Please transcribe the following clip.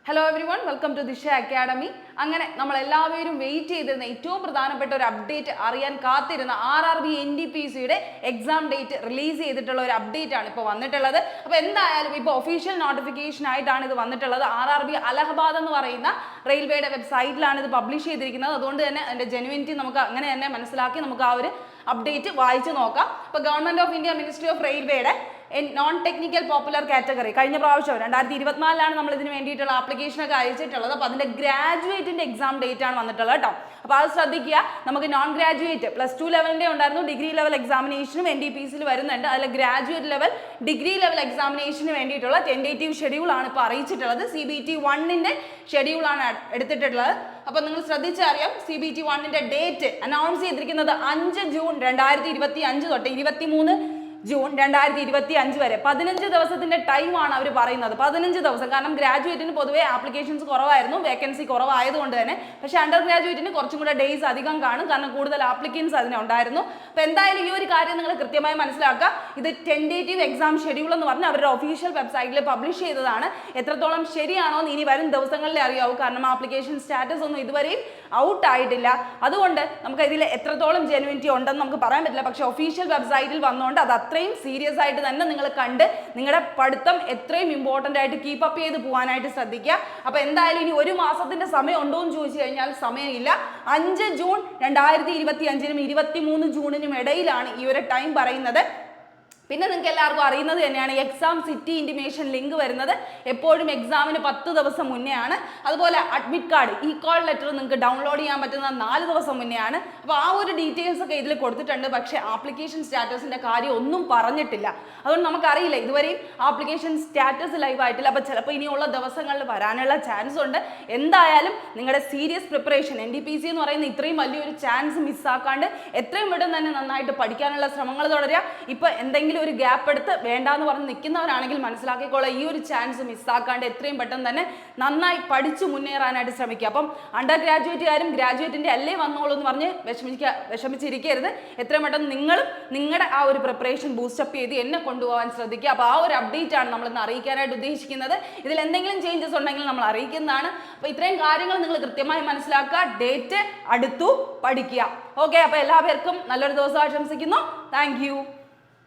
Hello everyone, welcome to Disha academy. അങ്ങനെ നമ്മൾ എല്ലാവരും വെയിറ്റ് ചെയ്തിരുന്ന ഏറ്റവും പ്രധാനപ്പെട്ട ഒരു അപ്ഡേറ്റ് അറിയാൻ കാത്തിരുന്ന RRB NTPCയുടെ എക്സാം ഡേറ്റ് റിലീസ് ചെയ്തിട്ടുള്ള ഒരു അപ്ഡേറ്റ് ആണ് ഇപ്പോൾ വന്നിട്ടുള്ളത്. അപ്പോൾ എന്തായാലും ഇപ്പോൾ ഒഫീഷ്യൽ നോട്ടിഫിക്കേഷൻ ആയിട്ടാണ് ഇത് വന്നിട്ടുള്ളത്. RRB അലഹബാദ് എന്ന് പറയുന്ന റെയിൽവേയുടെ വെബ്സൈറ്റിലാണ് ഇത് പബ്ലിഷ് ചെയ്തിരിക്കുന്നത്. അതുകൊണ്ട് തന്നെ അതിൻ്റെ ജെനുവിനിറ്റി നമുക്ക് അങ്ങനെ തന്നെ മനസ്സിലാക്കി നമുക്ക് ആ ഒരു അപ്ഡേറ്റ് വായിച്ചു നോക്കാം. ഇപ്പോൾ government of India ministry of റെയിൽവേയുടെ നോൺ ടെക്നിക്കൽ പോപ്പുലർ കാറ്റഗറി കഴിഞ്ഞ പ്രാവശ്യം 2024 നമ്മൾ ഇതിന് വേണ്ടിയിട്ടുള്ള ആപ്ലിക്കേഷനൊക്കെ അയച്ചിട്ടുള്ളത്. അപ്പോൾ അതിൻ്റെ ഗ്രാജുവേറ്റിൻ്റെ എക്സാം ഡേറ്റ് ആണ് വന്നിട്ടുള്ളത് കേട്ടോ. അപ്പോൾ അത് ശ്രദ്ധിക്കുക. നമുക്ക് നോൺ ഗ്രാജുവേറ്റ് +2 ലെവലിൻ്റെ ഉണ്ടായിരുന്നു, ഡിഗ്രി ലെവൽ എക്സാമിനേഷനും NTPCയിൽ വരുന്നുണ്ട്. അതിൽ ഗ്രാജുവേറ്റ് ലെവൽ ഡിഗ്രി ലെവൽ എക്സാമിനേഷന് വേണ്ടിയിട്ടുള്ള ടെൻറ്റേറ്റീവ് ഷെഡ്യൂൾ ആണ് ഇപ്പോൾ അറിയിച്ചിട്ടുള്ളത്. CBT 1ന്റെ ഷെഡ്യൂളാണ് എടുത്തിട്ടുള്ളത്. അപ്പോൾ നിങ്ങൾ ശ്രദ്ധിച്ചറിയാം, CBT 1ന്റെ ഡേറ്റ് അനൗൺസ് ചെയ്തിരിക്കുന്നത് 5 ജൂൺ 2025 തൊട്ട് 23 ജൂൺ 2025 വരെ 15 ദിവസത്തിന്റെ ടൈമാണ് അവർ പറയുന്നത്. 15 ദിവസം. കാരണം ഗ്രാജുവേറ്റിന് പൊതുവേ ആപ്ലിക്കേഷൻസ് കുറവായിരുന്നു, വേക്കൻസി കുറവായതുകൊണ്ട് തന്നെ. പക്ഷേ അണ്ടർ ഗ്രാജുവേറ്റിന് കുറച്ചും കൂടെ ഡേയ്സ് അധികം കാണും, കാരണം കൂടുതൽ ആപ്ലിക്കൻസ് അതിനുണ്ടായിരുന്നു. അപ്പോൾ എന്തായാലും ഈ ഒരു കാര്യം നിങ്ങൾ കൃത്യമായി മനസ്സിലാക്കുക. ഇത് ടെൻറ്റേറ്റീവ് എക്സാം ഷെഡ്യൂൾ എന്ന് പറഞ്ഞ് അവരുടെ ഒഫീഷ്യൽ വെബ്സൈറ്റിൽ പബ്ലിഷ് ചെയ്തതാണ്. എത്രത്തോളം ശരിയാണോ എന്ന് ഇനി വരും ദിവസങ്ങളിലേ അറിയാവൂ. കാരണം ആപ്ലിക്കേഷൻ സ്റ്റാറ്റസ് ഒന്നും ഇതുവരെയും ഔട്ട് ആയിട്ടില്ല. അതുകൊണ്ട് നമുക്ക് ഇതിൽ എത്രത്തോളം ജെനുവിനിറ്റി ഉണ്ടെന്ന് നമുക്ക് പറയാൻ പറ്റില്ല. പക്ഷേ ഒഫീഷ്യൽ വെബ്സൈറ്റിൽ വന്നുകൊണ്ട് അത് അത്രയും സീരിയസ് ആയിട്ട് തന്നെ നിങ്ങൾ കണ്ട് നിങ്ങളുടെ പഠിത്തം എത്രയും ഇമ്പോർട്ടൻ്റ് ആയിട്ട് കീപ്പ് അപ്പ് ചെയ്ത് പോകാനായിട്ട് ശ്രദ്ധിക്കുക. അപ്പോൾ എന്തായാലും ഇനി ഒരു മാസത്തിന്റെ സമയം ഉണ്ടോ എന്ന് ചോദിച്ചു കഴിഞ്ഞാൽ സമയമില്ല. 5 ജൂൺ 2025നും 23 ജൂണിനും ഇടയിലാണ് ഈ ഒരു ടൈം പറയുന്നത്. പിന്നെ നിങ്ങൾക്ക് എല്ലാവർക്കും അറിയുന്നത് തന്നെയാണ് എക്സാം സിറ്റി ഇൻറ്റിമേഷൻ ലിങ്ക് വരുന്നത് എപ്പോഴും എക്സാമിന് 10 ദിവസം മുന്നേ ആണ്. അതുപോലെ അഡ്മിറ്റ് കാർഡ് കോൾ ലെറ്റർ നിങ്ങൾക്ക് ഡൗൺലോഡ് ചെയ്യാൻ പറ്റുന്ന 4 ദിവസം മുന്നേ ആണ്. അപ്പോൾ ആ ഒരു ഡീറ്റെയിൽസ് ഒക്കെ ഇതിൽ കൊടുത്തിട്ടുണ്ട്. പക്ഷേ ആപ്ലിക്കേഷൻ സ്റ്റാറ്റസിൻ്റെ കാര്യം ഒന്നും പറഞ്ഞിട്ടില്ല. അതുകൊണ്ട് നമുക്കറിയില്ല, ഇതുവരെയും ആപ്ലിക്കേഷൻ സ്റ്റാറ്റസ് ലൈവ് ആയിട്ടില്ല. അപ്പോൾ ചിലപ്പോൾ ഇനിയുള്ള ദിവസങ്ങളിൽ വരാനുള്ള ചാൻസ് ഉണ്ട്. എന്തായാലും നിങ്ങളുടെ സീരിയസ് പ്രിപ്പറേഷൻ NTPC എന്ന് പറയുന്ന ഇത്രയും വലിയൊരു ചാൻസ് മിസ്സാക്കാണ്ട് എത്രയും പെട്ടെന്ന് തന്നെ നന്നായിട്ട് പഠിക്കാനുള്ള ശ്രമങ്ങൾ തുടരുക. ഇപ്പോൾ എന്തെങ്കിലും ഒരു ഗ്യാപ്പ് എടുത്ത് വേണ്ടാന്ന് പറഞ്ഞ് നിൽക്കുന്നവരാണെങ്കിൽ മനസ്സിലാക്കിക്കോളാം, ഈ ഒരു ചാൻസ് മിസ്സാക്കാണ്ട് എത്രയും പെട്ടെന്ന് തന്നെ നന്നായി പഠിച്ചു മുന്നേറാനായിട്ട് ശ്രമിക്കുക. അപ്പം അണ്ടർ ഗ്രാജുവേറ്റുകാരും ഗ്രാജുവേറ്റിൻ്റെ അല്ലേ വന്നോളൂ എന്ന് പറഞ്ഞ് വിഷമിച്ചിരിക്കരുത്. എത്രയും പെട്ടെന്ന് നിങ്ങളും നിങ്ങളുടെ ആ ഒരു പ്രിപ്പറേഷൻ ബൂസ്റ്റപ്പ് ചെയ്ത് എന്നെ കൊണ്ടുപോകാൻ ശ്രദ്ധിക്കുക. അപ്പോൾ ആ ഒരു അപ്ഡേറ്റ് ആണ് നമ്മളിന്ന് അറിയിക്കാനായിട്ട് ഉദ്ദേശിക്കുന്നത്. ഇതിൽ എന്തെങ്കിലും ചേഞ്ചസ് ഉണ്ടെങ്കിൽ നമ്മൾ അറിയിക്കുന്നതാണ്. അപ്പോൾ ഇത്രയും കാര്യങ്ങൾ നിങ്ങൾ കൃത്യമായി മനസ്സിലാക്കുക. ഡേറ്റ് അടുത്തു, പഠിക്കുക. ഓക്കെ, അപ്പോൾ എല്ലാവർക്കും നല്ലൊരു ദിവസം ആശംസിക്കുന്നു. Thank you.